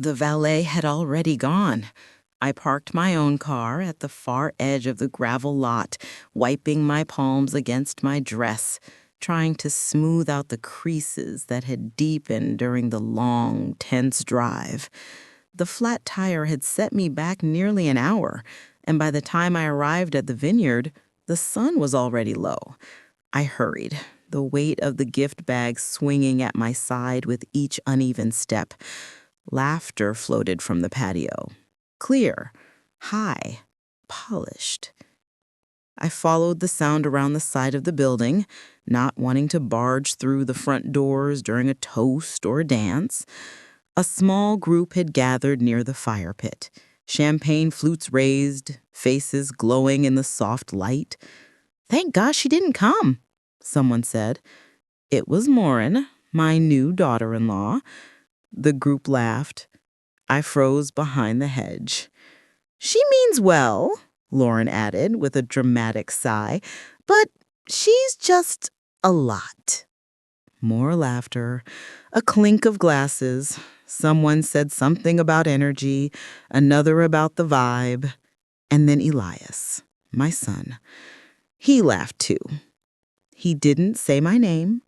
The valet had already gone. I parked my own car at the far edge of the gravel lot, wiping my palms against my dress, trying to smooth out the creases that had deepened during the long, tense drive. The flat tire had set me back nearly an hour, and by the time I arrived at the vineyard, the sun was already low. I hurried, the weight of the gift bag swinging at my side with each uneven step. Laughter floated from the patio. Clear, high, polished. I followed the sound around the side of the building, not wanting to barge through the front doors during a toast or a dance. A small group had gathered near the fire pit, champagne flutes raised, faces glowing in the soft light. "Thank gosh she didn't come," someone said. It was Morin, my new daughter-in-law. The group laughed. I froze behind the hedge. "She means well," Lauren added with a dramatic sigh, "but she's just a lot." More laughter, a clink of glasses. Someone said something about energy, another about the vibe, and then Elias, my son. He laughed too. He didn't say my name.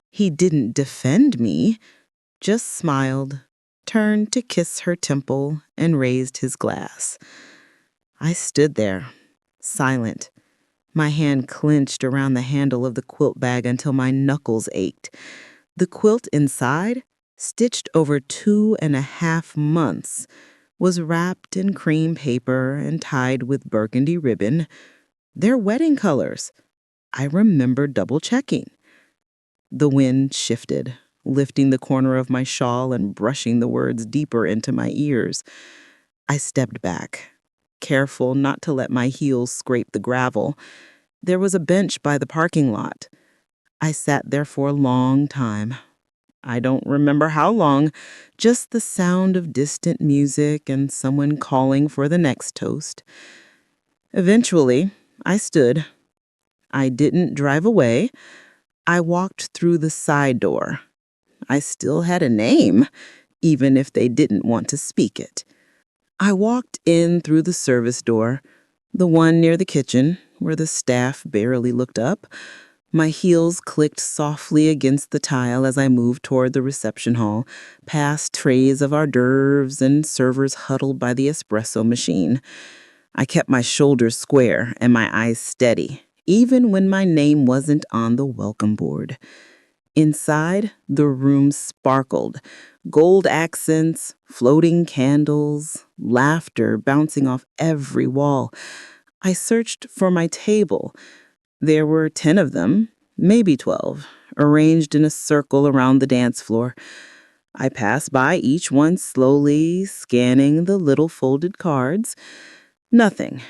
He didn't defend me, just smiled, turned to kiss her temple, and raised his glass. I stood there, silent, my hand clenched around the handle of the quilt bag until my knuckles ached. The quilt inside, stitched over 2.5 months, was wrapped in cream paper and tied with burgundy ribbon. Their wedding colors. I remember double-checking. The wind shifted, lifting the corner of my shawl and brushing the words deeper into my ears. I stepped back, careful not to let my heels scrape the gravel. There was a bench by the parking lot. I sat there for a long time. I don't remember how long, just the sound of distant music and someone calling for the next toast. Eventually, I stood. I didn't drive away. I walked through the side door. I still had a name, even if they didn't want to speak it. I walked in through the service door, the one near the kitchen, where the staff barely looked up. My heels clicked softly against the tile as I moved toward the reception hall, past trays of hors d'oeuvres and servers huddled by the espresso machine. I kept my shoulders square and my eyes steady, even when my name wasn't on the welcome board. Inside, the room sparkled. Gold accents, floating candles, laughter bouncing off every wall. I searched for my table. There were 10 of them, maybe 12, arranged in a circle around the dance floor. I passed by each one slowly, scanning the little folded cards. Nothing.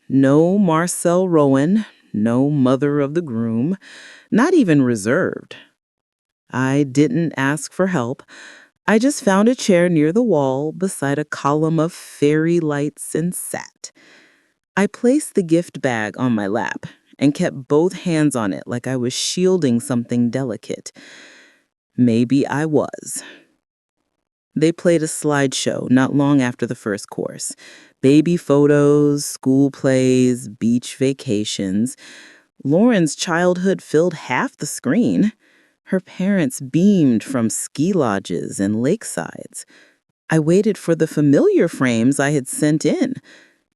No Marcel Rowan, no mother of the groom, not even reserved. I didn't ask for help. I just found a chair near the wall beside a column of fairy lights and sat. I placed the gift bag on my lap and kept both hands on it like I was shielding something delicate. Maybe I was. They played a slideshow not long after the first course. Baby photos, school plays, beach vacations. Lauren's childhood filled half the screen. Her parents beamed from ski lodges and lakesides. I waited for the familiar frames I had sent in.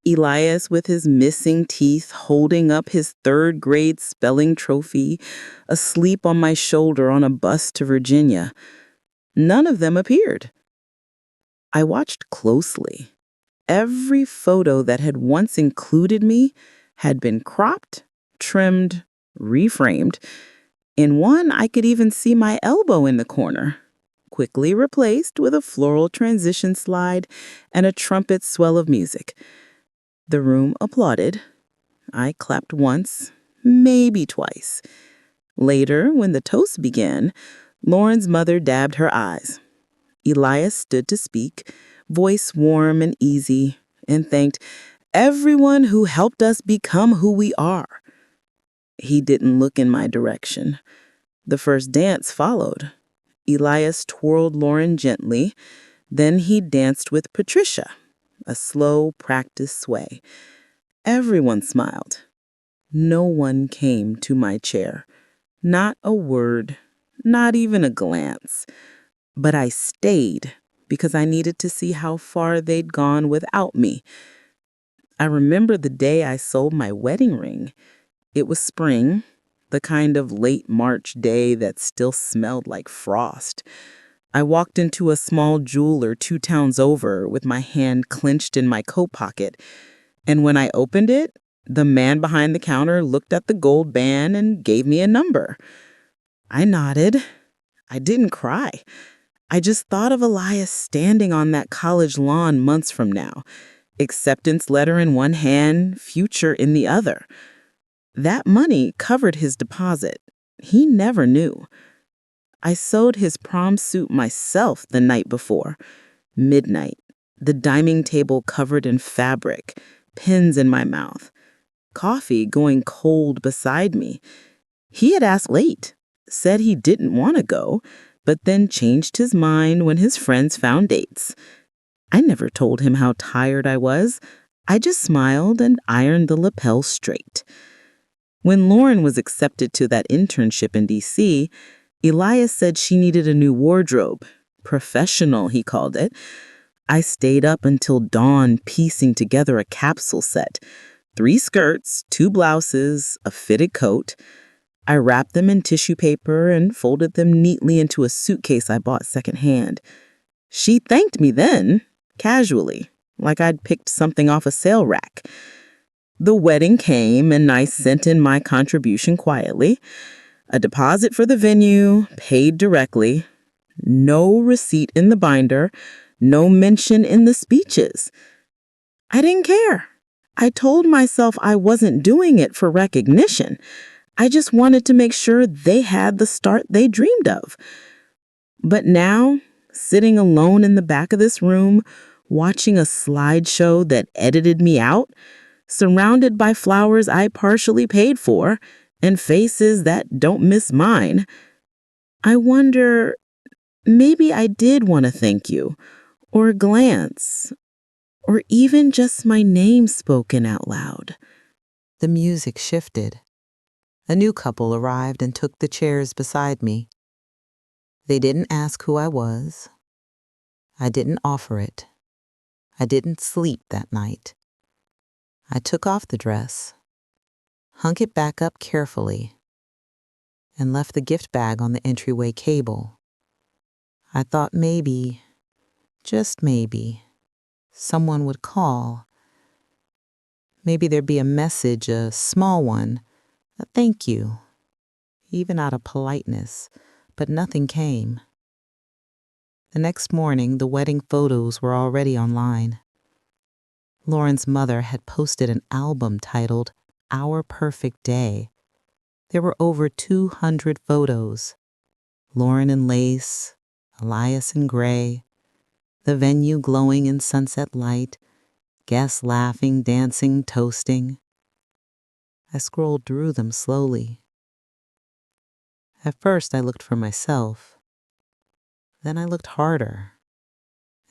Elias with his missing teeth holding up his third-grade spelling trophy, asleep on my shoulder on a bus to Virginia. None of them appeared. I watched closely. Every photo that had once included me had been cropped, trimmed, reframed. In one, I could even see my elbow in the corner, quickly replaced with a floral transition slide and a trumpet swell of music. The room applauded. I clapped once, maybe twice. Later, when the toast began, Lauren's mother dabbed her eyes. Elias stood to speak, voice warm and easy, and thanked everyone who helped us become who we are. He didn't look in my direction. The first dance followed. Elias twirled Lauren gently, Then he danced with Patricia, a slow, practiced sway. Everyone smiled. No one came to my chair. Not a word, not even a glance. But I stayed because I needed to see how far they'd gone without me. I remember the day I sold my wedding ring. It was spring, the kind of late March day that still smelled like frost. I walked into a small jeweler 2 towns over with my hand clenched in my coat pocket, and when I opened it, the man behind the counter looked at the gold band and gave me a number. I nodded. I didn't cry. I just thought of Elias standing on that college lawn months from now, acceptance letter in one hand, future in the other. That money covered his deposit. He never knew. I sewed his prom suit myself the night before. Midnight, the dining table covered in fabric, pins in my mouth, coffee going cold beside me. He had asked late, said he didn't want to go, but then changed his mind when his friends found dates. I never told him how tired I was. I just smiled and ironed the lapel straight. When Lauren was accepted to that internship in D.C., Elias said she needed a new wardrobe. Professional, he called it. I stayed up until dawn piecing together a capsule set. 3 skirts, 2 blouses, a fitted coat. I wrapped them in tissue paper and folded them neatly into a suitcase I bought secondhand. She thanked me then, casually, like I'd picked something off a sale rack. The wedding came and I sent in my contribution quietly. A deposit for the venue, paid directly. No receipt in the binder, no mention in the speeches. I didn't care. I told myself I wasn't doing it for recognition. I just wanted to make sure they had the start they dreamed of. But now, sitting alone in the back of this room, watching a slideshow that edited me out, surrounded by flowers I partially paid for, and faces that don't miss mine, I wonder, maybe I did want to thank you, or glance, or even just my name spoken out loud. The music shifted. A new couple arrived and took the chairs beside me. They didn't ask who I was. I didn't offer it. I didn't sleep that night. I took off the dress, hung it back up carefully, and left the gift bag on the entryway cable. I thought maybe, just maybe, someone would call. Maybe there'd be a message, a small one, a thank you, even out of politeness, but nothing came. The next morning, the wedding photos were already online. Lauren's mother had posted an album titled Our Perfect Day. There were over 200 photos. Lauren in lace, Elias in gray, the venue glowing in sunset light, guests laughing, dancing, toasting. I scrolled through them slowly. At first, I looked for myself. Then I looked harder.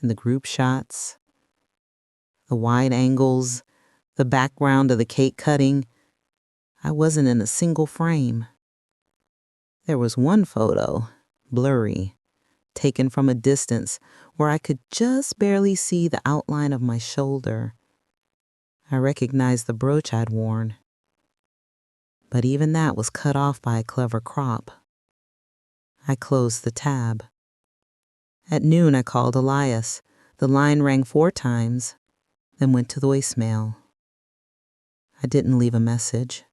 In the group shots, the wide angles, the background of the cake cutting, I wasn't in a single frame. There was one photo, blurry, taken from a distance where I could just barely see the outline of my shoulder. I recognized the brooch I'd worn. But even that was cut off by a clever crop. I closed the tab. At noon, I called Elias. The line rang 4 times, then went to the voicemail. I didn't leave a message.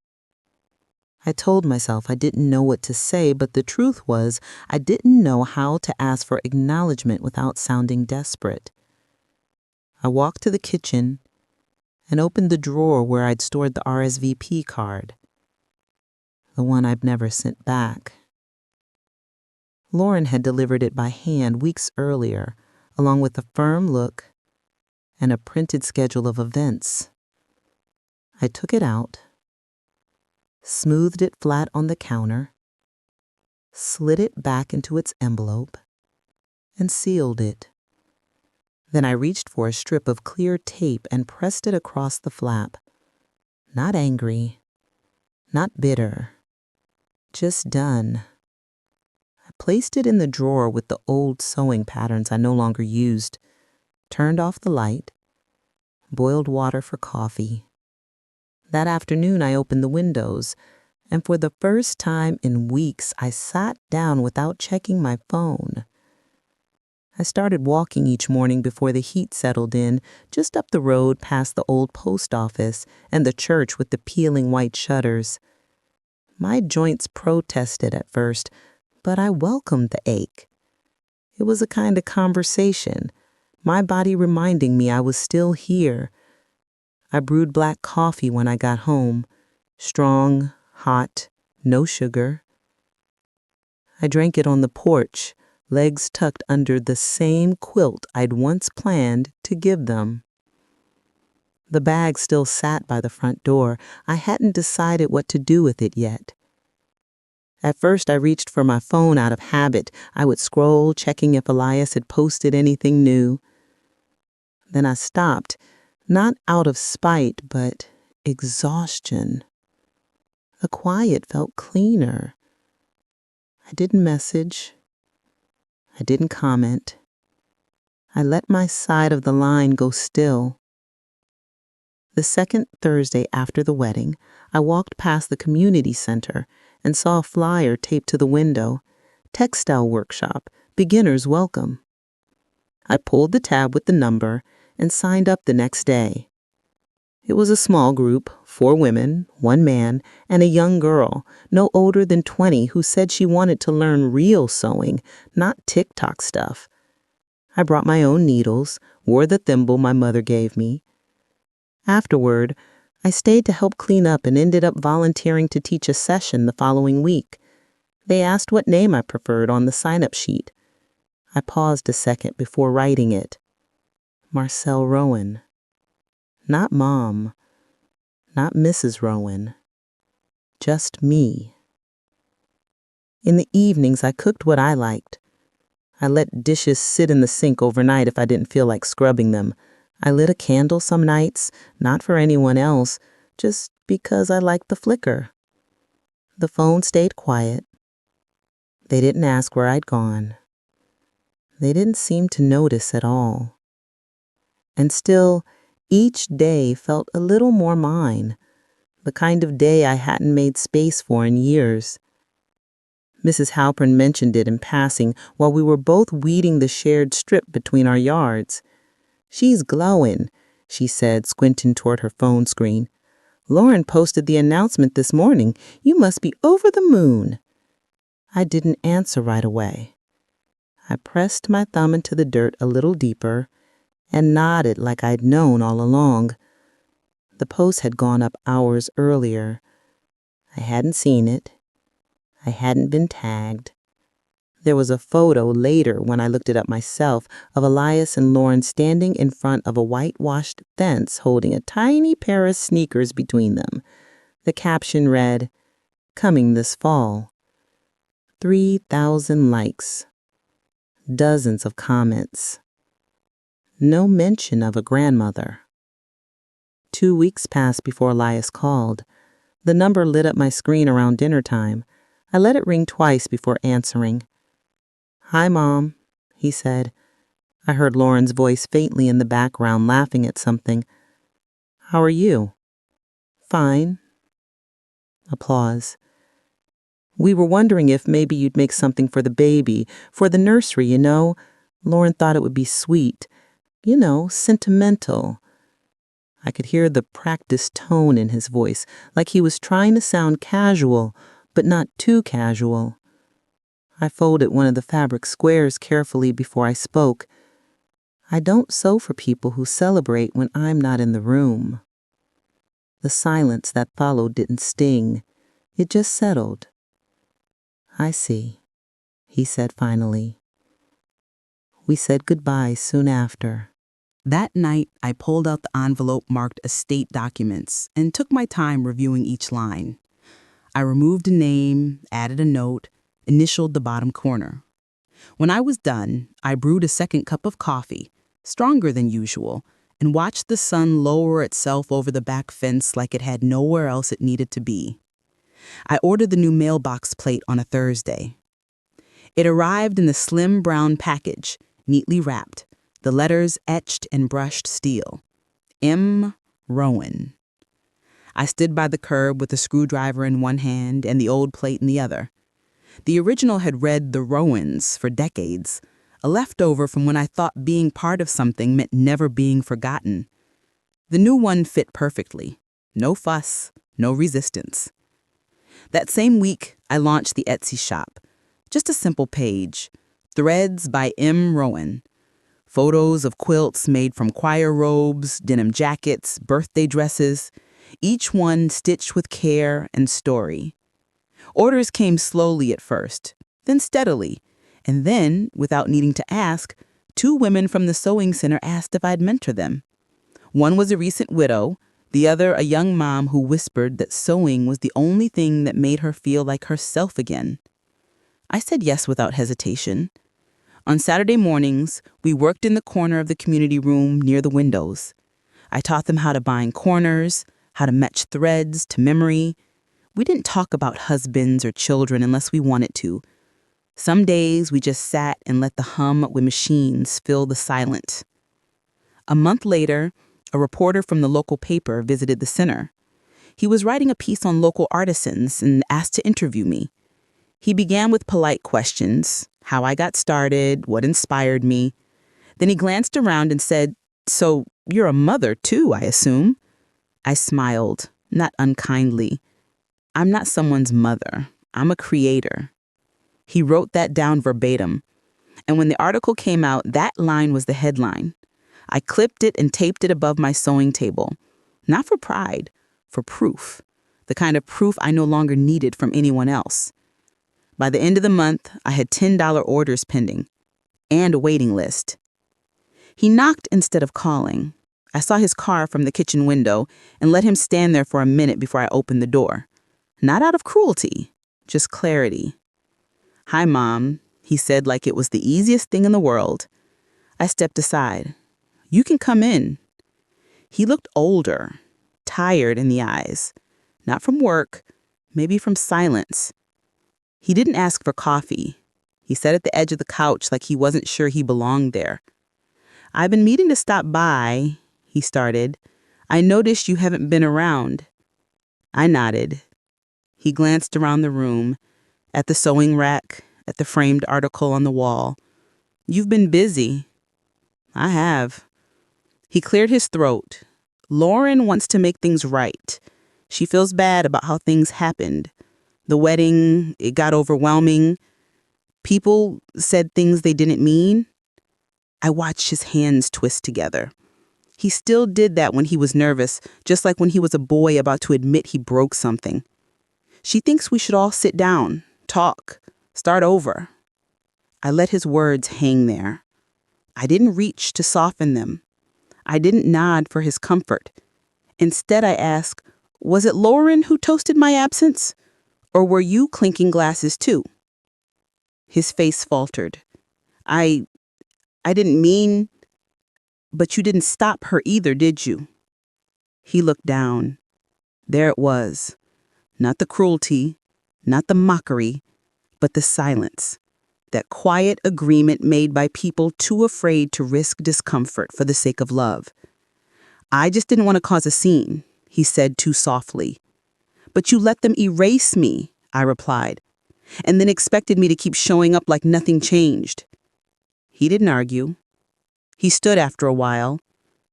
I told myself I didn't know what to say, but the truth was I didn't know how to ask for acknowledgement without sounding desperate. I walked to the kitchen and opened the drawer where I'd stored the RSVP card, the one I'd never sent back. Lauren had delivered it by hand weeks earlier, along with a firm look and a printed schedule of events. I took it out, smoothed it flat on the counter, slid it back into its envelope, and sealed it. Then I reached for a strip of clear tape and pressed it across the flap. Not angry, not bitter, just done. I placed it in the drawer with the old sewing patterns I no longer used, turned off the light, boiled water for coffee. That afternoon I opened the windows, and for the first time in weeks I sat down without checking my phone. I started walking each morning before the heat settled in, just up the road past the old post office and the church with the peeling white shutters. My joints protested at first, but I welcomed the ache. It was a kind of conversation, my body reminding me I was still here. I brewed black coffee when I got home, strong, hot, no sugar. I drank it on the porch, legs tucked under the same quilt I'd once planned to give them. The bag still sat by the front door. I hadn't decided what to do with it yet. At first, I reached for my phone out of habit. I would scroll, checking if Elias had posted anything new. Then I stopped, not out of spite, but exhaustion. The quiet felt cleaner. I didn't message. I didn't comment. I let my side of the line go still. The second Thursday after the wedding, I walked past the community center and saw a flyer taped to the window, Textile Workshop, Beginner's Welcome. I pulled the tab with the number and signed up the next day. It was a small group, 4 women, 1 man, and a young girl, no older than 20, who said she wanted to learn real sewing, not TikTok stuff. I brought my own needles, wore the thimble my mother gave me. Afterward, I stayed to help clean up and ended up volunteering to teach a session the following week. They asked what name I preferred on the sign-up sheet. I paused a second before writing it. Marcel Rowan. Not Mom. Not Mrs. Rowan. Just me. In the evenings, I cooked what I liked. I let dishes sit in the sink overnight if I didn't feel like scrubbing them. I lit a candle some nights, not for anyone else, just because I liked the flicker. The phone stayed quiet. They didn't ask where I'd gone. They didn't seem to notice at all. And still, each day felt a little more mine, the kind of day I hadn't made space for in years. Mrs. Halpern mentioned it in passing while we were both weeding the shared strip between our yards. "She's glowing," she said, squinting toward her phone screen. "Lauren posted the announcement this morning. You must be over the moon." I didn't answer right away. I pressed my thumb into the dirt a little deeper and nodded like I'd known all along. The post had gone up hours earlier. I hadn't seen it. I hadn't been tagged. There was a photo later when I looked it up myself of Elias and Lauren standing in front of a whitewashed fence holding a tiny pair of sneakers between them. The caption read, "Coming this fall." 3,000 likes. Dozens of comments. No mention of a grandmother. 2 weeks passed before Elias called. The number lit up my screen around dinner time. I let it ring twice before answering. "Hi, Mom," he said. I heard Lauren's voice faintly in the background laughing at something. "How are you?" "Fine." Applause. "We were wondering if maybe you'd make something for the baby, for the nursery, you know. Lauren thought it would be sweet. You know, sentimental." I could hear the practiced tone in his voice, like he was trying to sound casual, but not too casual. I folded one of the fabric squares carefully before I spoke. I don't sew for people who celebrate when I'm not in the room. The silence that followed didn't sting. It just settled. "I see," he said finally. We said goodbye soon after. That night, I pulled out the envelope marked estate documents and took my time reviewing each line. I removed a name, added a note, initialed the bottom corner. When I was done, I brewed a second cup of coffee, stronger than usual, and watched the sun lower itself over the back fence like it had nowhere else it needed to be. I ordered the new mailbox plate on a Thursday. It arrived in the slim brown package, neatly wrapped, the letters etched in brushed steel. M. Rowan. I stood by the curb with a screwdriver in one hand and the old plate in the other. The original had read The Rowans for decades, a leftover from when I thought being part of something meant never being forgotten. The new one fit perfectly. No fuss, no resistance. That same week, I launched the Etsy shop. Just a simple page. Threads by M. Rowan. Photos of quilts made from choir robes, denim jackets, birthday dresses, each one stitched with care and story. Orders came slowly at first, then steadily, and then, without needing to ask, 2 women from the sewing center asked if I'd mentor them. One was a recent widow, the other a young mom who whispered that sewing was the only thing that made her feel like herself again. I said yes without hesitation. On Saturday mornings, we worked in the corner of the community room near the windows. I taught them how to bind corners, how to match threads to memory. We didn't talk about husbands or children unless we wanted to. Some days we just sat and let the hum with machines fill the silence. A month later, a reporter from the local paper visited the center. He was writing a piece on local artisans and asked to interview me. He began with polite questions, how I got started, what inspired me. Then he glanced around and said, "So you're a mother too, I assume?" I smiled, not unkindly. "I'm not someone's mother. I'm a creator." He wrote that down verbatim. And when the article came out, that line was the headline. I clipped it and taped it above my sewing table. Not for pride, for proof. The kind of proof I no longer needed from anyone else. By the end of the month, I had $10 orders pending and a waiting list. He knocked instead of calling. I saw his car from the kitchen window and let him stand there for a minute before I opened the door. Not out of cruelty, just clarity. "Hi, Mom," he said like it was the easiest thing in the world. I stepped aside. "You can come in." He looked older, tired in the eyes. Not from work, maybe from silence. He didn't ask for coffee. He sat at the edge of the couch like he wasn't sure he belonged there. "I've been meaning to stop by," he started. "I noticed you haven't been around." I nodded. He glanced around the room, at the sewing rack, at the framed article on the wall. "You've been busy." "I have." He cleared his throat. "Lauren wants to make things right. She feels bad about how things happened. The wedding, it got overwhelming. People said things they didn't mean." I watched his hands twist together. He still did that when he was nervous, just like when he was a boy about to admit he broke something. "She thinks we should all sit down, talk, start over." I let his words hang there. I didn't reach to soften them. I didn't nod for his comfort. Instead, I asked, "Was it Lauren who toasted my absence? Or were you clinking glasses too?" His face faltered. I didn't mean, but you didn't stop her either, did you?" He looked down. There it was. Not the cruelty, not the mockery, but the silence. That quiet agreement made by people too afraid to risk discomfort for the sake of love. "I just didn't want to cause a scene," he said too softly. "But you let them erase me," I replied, and then expected me to keep showing up like nothing changed. He didn't argue. He stood after a while,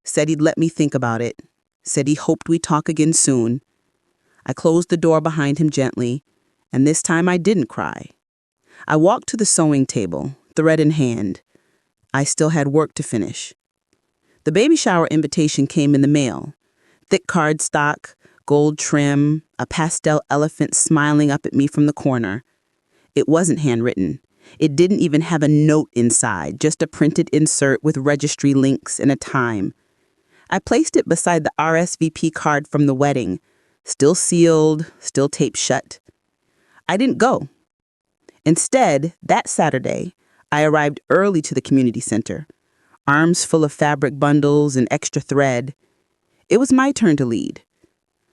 said he'd let me think about it, said he hoped we'd talk again soon. I closed the door behind him gently, and this time I didn't cry. I walked to the sewing table, thread in hand. I still had work to finish. The baby shower invitation came in the mail. Thick cardstock, gold trim, a pastel elephant smiling up at me from the corner. It wasn't handwritten. It didn't even have a note inside, just a printed insert with registry links and a time. I placed it beside the RSVP card from the wedding, still sealed, still taped shut. I didn't go. Instead, that Saturday, I arrived early to the community center. arms full of fabric bundles and extra thread. It was my turn to lead.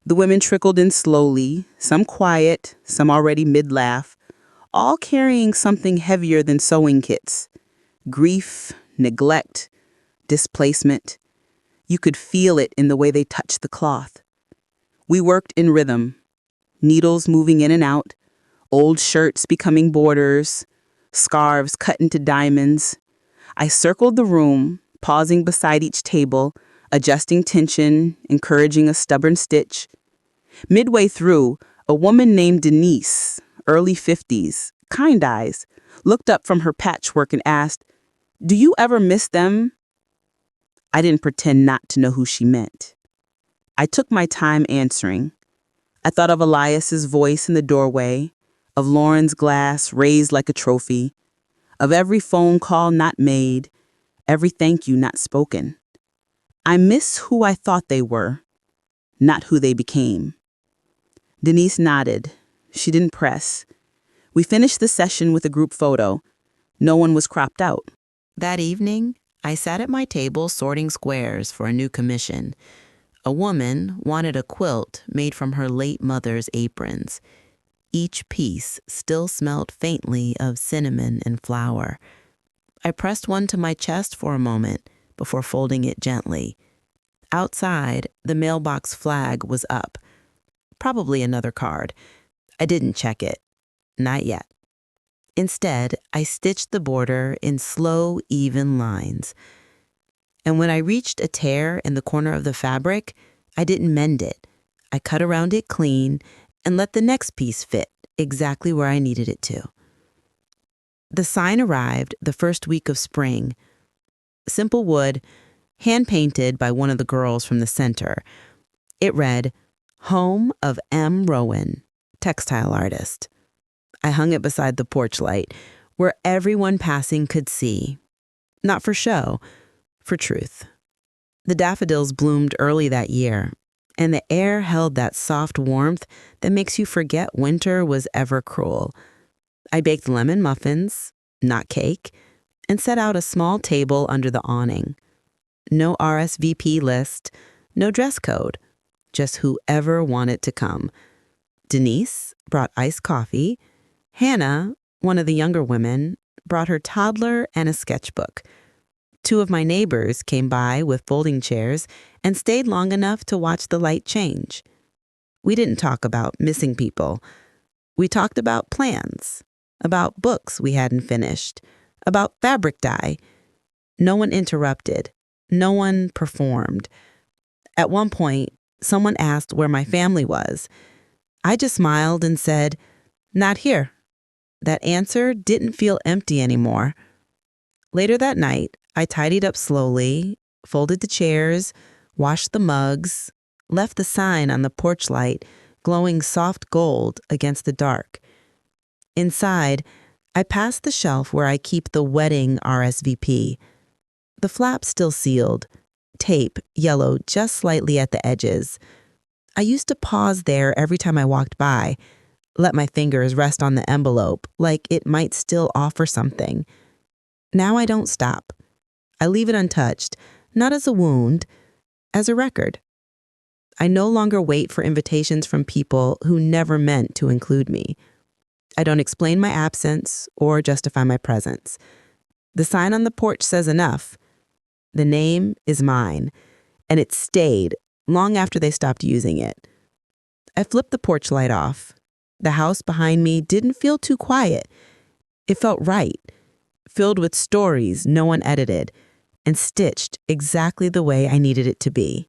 The women trickled in slowly, some quiet, some already mid-laugh, all carrying something heavier than sewing kits. Grief, neglect, displacement. You could feel it in the way they touched the cloth. We worked in rhythm, needles moving in and out, old shirts becoming borders, scarves cut into diamonds. I circled the room, pausing beside each table, adjusting tension, encouraging a stubborn stitch. Midway through, a woman named Denise, early 50s, kind eyes, looked up from her patchwork and asked, "Do you ever miss them?" I didn't pretend not to know who she meant. I took my time answering. I thought of Elias's voice in the doorway, of Lauren's glass raised like a trophy, of every phone call not made, every thank you not spoken. I miss who I thought they were, not who they became. Denise nodded. She didn't press. We finished the session with a group photo. No one was cropped out. That evening, I sat at my table sorting squares for a new commission. A woman wanted a quilt made from her late mother's aprons. Each piece still smelled faintly of cinnamon and flour. I pressed one to my chest for a moment before folding it gently. Outside, the mailbox flag was up. Probably another card. I didn't check it. Not yet. Instead, I stitched the border in slow, even lines. And when I reached a tear in the corner of the fabric, I didn't mend it. I cut around it clean and let the next piece fit exactly where I needed it to. The sign arrived the first week of spring. Simple wood, hand-painted by one of the girls from the center. It read, "Home of M. Rowan, textile artist." I hung it beside the porch light, where everyone passing could see. Not for show, for truth. The daffodils bloomed early that year, and the air held that soft warmth that makes you forget winter was ever cruel. I baked lemon muffins, not cake, and set out a small table under the awning. No RSVP list, no dress code, just whoever wanted to come. Denise brought iced coffee. Hannah, one of the younger women, brought her toddler and a sketchbook. Two of my neighbors came by with folding chairs and stayed long enough to watch the light change. We didn't talk about missing people. We talked about plans, about books we hadn't finished, about fabric dye. No one interrupted. No one performed. At one point, someone asked where my family was. I just smiled and said, "Not here." That answer didn't feel empty anymore. Later that night, I tidied up slowly, folded the chairs, washed the mugs, left the sign on the porch light glowing soft gold against the dark. Inside, I passed the shelf where I keep the wedding RSVP. The flap still sealed, tape yellowed just slightly at the edges. I used to pause there every time I walked by, let my fingers rest on the envelope like it might still offer something. Now I don't stop. I leave it untouched, not as a wound, as a record. I no longer wait for invitations from people who never meant to include me. I don't explain my absence or justify my presence. The sign on the porch says enough. The name is mine, and it stayed long after they stopped using it. I flipped the porch light off. The house behind me didn't feel too quiet. It felt right, filled with stories no one edited, and stitched exactly the way I needed it to be.